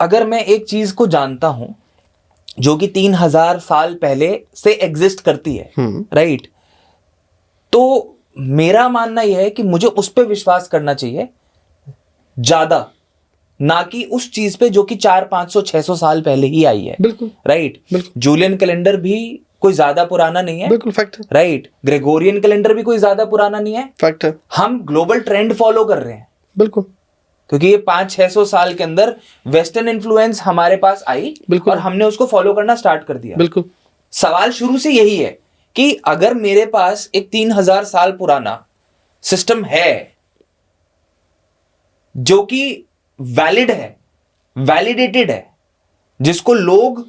अगर मैं एक चीज को जानता हूं जो कि 3000 साल पहले से एग्जिस्ट करती है, राइट, तो मेरा मानना यह है कि मुझे उस पर विश्वास करना चाहिए ज्यादा, ना कि उस चीज पे जो कि 400-500-600 साल पहले ही आई है। बिल्कुल, राइट। बिल्कुल। जूलियन कैलेंडर भी कोई ज्यादा पुराना नहीं है। बिल्कुल फैक्ट है। राइट। ग्रेगोरियन कैलेंडर भी कोई ज्यादा पुराना नहीं है। फैक्ट है। हम ग्लोबल ट्रेंड फॉलो कर रहे हैं। बिल्कुल। क्योंकि ये 500-600 साल के अंदर वेस्टर्न इन्फ्लुएंस हमारे पास आई और हमने उसको फॉलो करना स्टार्ट कर दिया। बिल्कुल। सवाल शुरू से यही है कि अगर मेरे पास एक 3000 साल पुराना सिस्टम है जो कि वैलिड है, वैलिडेटेड है, जिसको लोग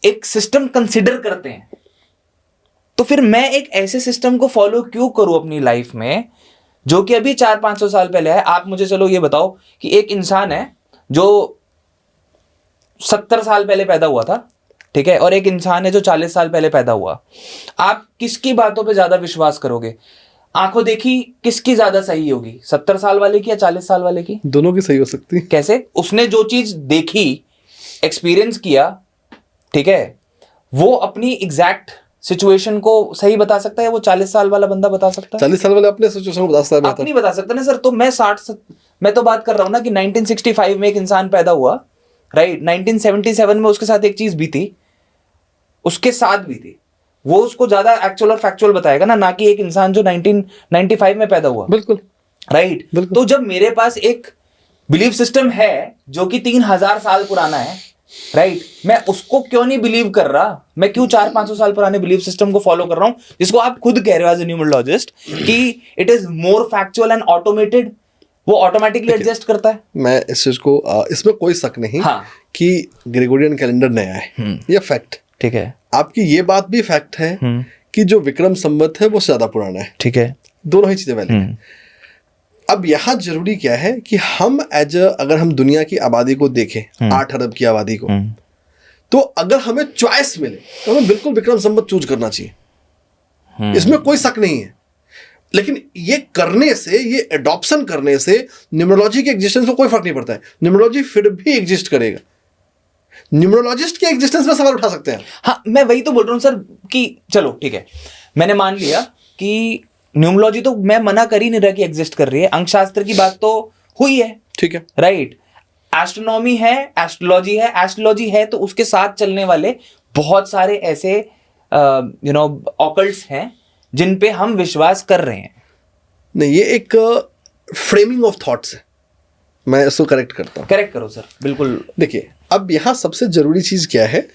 एक सिस्टम कंसिडर करते हैं, तो फिर मैं एक ऐसे सिस्टम को फॉलो क्यों करूं अपनी लाइफ में जो कि अभी 400-500 साल पहले है। आप मुझे चलो ये बताओ कि एक इंसान है जो 70 साल पहले पैदा हुआ था, ठीक है, और एक इंसान है जो 40 साल पहले पैदा हुआ। आप किसकी बातों पे ज्यादा विश्वास करोगे? आंखों देखी किसकी ज्यादा सही होगी, 70 साल वाले की या 40 साल वाले की? दोनों की सही हो सकती है। कैसे? उसने जो चीज देखी, एक्सपीरियंस किया, ठीक है, वो अपनी एग्जैक्ट सिचुएशन को सही बता सकता है, वो 40 साल वाला बंदा बता सकता है? 40 साल वाले अपने सिचुएशन को बता सकता है, अपनी बता सकता ना सर। तो मैं तो बात कर रहा हूं ना कि 1965 में एक इंसान पैदा हुआ, राइट, 1977 में उसके साथ एक चीज भी थी, उसके साथ भी थी, वो उसको ज्यादा एक्चुअल और फैक्चुअल बताएगा ना कि एक इंसान जो 1995 में पैदा हुआ। बिल्कुल, राइट। तो जब मेरे पास एक बिलीफ सिस्टम है जो कि 3000 साल पुराना है, राइट, मैं उसको क्यों नहीं बिलीव कर रहा? मैं क्यों 400-500 साल पुराने बिलीफ सिस्टम को फॉलो कर रहा हूं, जिसको आप खुद कह रहे हो एज ए न्यूमरोलॉजिस्ट कि it is more factual and automated, वो ऑटोमेटिकली एडजस्ट करता है। मैं इस चीज को इसमें कोई शक नहीं कि ग्रेगोरियन कैलेंडर नया है, ये फैक्ट, ठीक है। आपकी ये बात भी फैक्ट है कि जो विक्रम संवत है वो ज्यादा पुराना है, ठीक है, दोनों ही चीजें वैलिड हैं। अब यहाँ जरूरी क्या है कि हम अगर हम दुनिया की आबादी को देखें, 8 अरब की आबादी को, तो अगर हमें चॉइस मिले तो हमें बिल्कुल विक्रम संवत चूज करना चाहिए, इसमें कोई शक नहीं है। लेकिन ये करने से, ये एडॉप्शन करने से न्यूमरोलॉजी के एग्जिस्टेंस को कोई फर्क नहीं पड़ता है। न्यूमरोलॉजी फिर भी एग्जिस्ट करेगा, न्यूमरोलॉजिस्ट के एग्जिस्टेंस में सवाल उठा सकते हैं। हाँ, मैं वही तो बोल रहा हूँ सर कि चलो ठीक है, मैंने मान लिया कि न्यूमरोलॉजी तो मैं मना कर ही नहीं रहा कि एग्जिस्ट कर रही है, अंकशास्त्र की बात तो हुई है, ठीक है, राइट। एस्ट्रोनॉमी है, एस्ट्रोलॉजी है, एस्ट्रोलॉजी है तो उसके साथ चलने वाले बहुत सारे ऐसे ऑकल्ट्स हैं जिन पे हम विश्वास कर रहे हैं। नहीं, ये एक फ्रेमिंग ऑफ थॉट्स है, मैं इसको करेक्ट करता हूँ। करेक्ट करो सर, बिल्कुल। देखिए, अब यहाँ सबसे जरूरी चीज क्या है,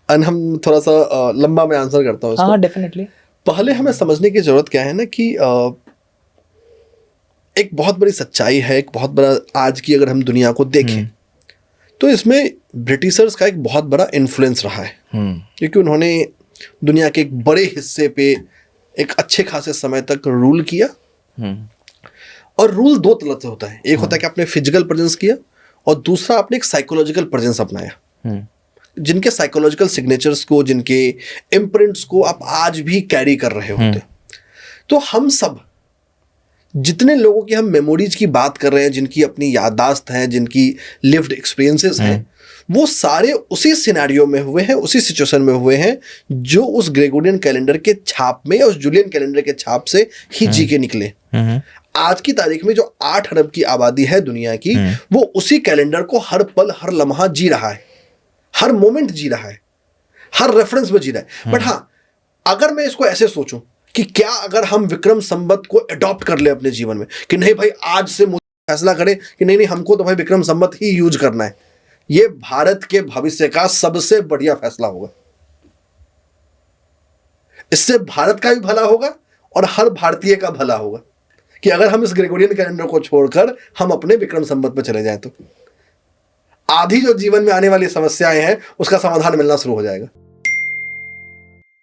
हम थोड़ा सा लंबा मैं आंसर करता हूँ इसको। हाँ, डेफिनेटली। पहले हमें समझने की जरूरत क्या है ना कि एक बहुत बड़ी सच्चाई है, एक बहुत बड़ा, आज की अगर हम दुनिया को देखें तो इसमें ब्रिटिशर्स का एक बहुत बड़ा इन्फ्लुएंस रहा है, क्योंकि उन्होंने दुनिया के एक बड़े हिस्से पे एक अच्छे खासे समय तक रूल किया। और रूल दो तरह से होता है, एक होता है कि आपने फिजिकल प्रेजेंस किया और दूसरा आपने एक साइकोलॉजिकल प्रेजेंस अपनाया, जिनके साइकोलॉजिकल सिग्नेचर्स को, जिनके इम्प्रिंट्स को आप आज भी कैरी कर रहे होते। तो हम सब जितने लोगों की हम मेमोरीज की बात कर रहे हैं, जिनकी अपनी याददाश्त हैं, जिनकी लिव्ड एक्सपीरियंसेस हैं, वो सारे उसी सिनेरियो में हुए हैं, उसी सिचुएशन में हुए हैं जो उस ग्रेगोरियन कैलेंडर के छाप में या उस जूलियन कैलेंडर के छाप से ही जी के निकले। आज की तारीख में जो 8 अरब की आबादी है दुनिया की, वो उसी कैलेंडर को हर पल, हर लम्हा जी रहा है, हर मोमेंट जी रहा है, हर रेफरेंस में जी रहा है। बट हाँ, अगर मैं इसको ऐसे सोचूं कि क्या अगर हम विक्रम संवत को अडॉप्ट कर ले अपने जीवन में, कि नहीं भाई आज से फैसला करें कि नहीं हमको तो भाई विक्रम संवत ही यूज करना है, ये भारत के भविष्य का सबसे बढ़िया फैसला होगा। इससे भारत का भी भला होगा और हर भारतीय का भला होगा कि अगर हम इस ग्रेगोरियन कैलेंडर को छोड़कर हम अपने विक्रम संवत में चले जाएं तो आधी जो जीवन में आने वाली समस्याएं हैं उसका समाधान मिलना शुरू हो जाएगा।